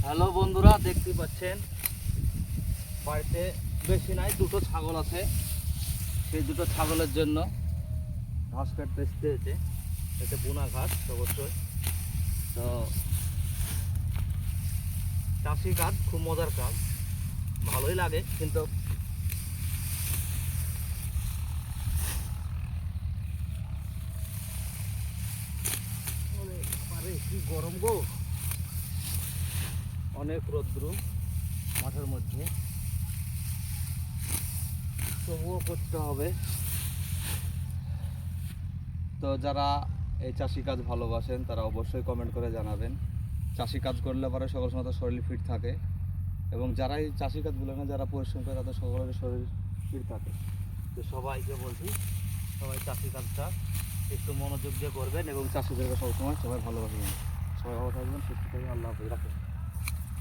Hello বন্ধুরা, দেখতে পাচ্ছেন বাড়িতে বেশি নাই, দুটো ছাগল আছে। সেই দুটো ছাগলের জন্য ঘাস কাটতে আসতে হয়েছে। এটা বুনা ঘাস অবশ্যই। তো চাষি কাজ খুব মজার কাজ, ভালোই লাগে, কিন্তু কি গরম গো, অনেক রৌদ্র মাঠের মধ্যে, তবুও করতে হবে। তো যারা এই চাষি কাজ ভালোবাসেন তারা অবশ্যই কমেন্ট করে জানাবেন। চাষি কাজ করলে পরে সকল সময় শরীর ফিট থাকে, এবং যারা এই চাষি কাজগুলো না যারা পরিশ্রম করে তাদের সকলের শরীর ফিট থাকে। তো সবাইকে বলছি, সবাই চাষি কাজটা একটু মনোযোগ দিয়ে করবেন এবং চাষিদেরকে সবসময় সবাই ভালোবাসবেন। সবাই ভালো থাকবেন, সুস্থ থাকবেন। আল্লাহ হাফেজ। রাখেন।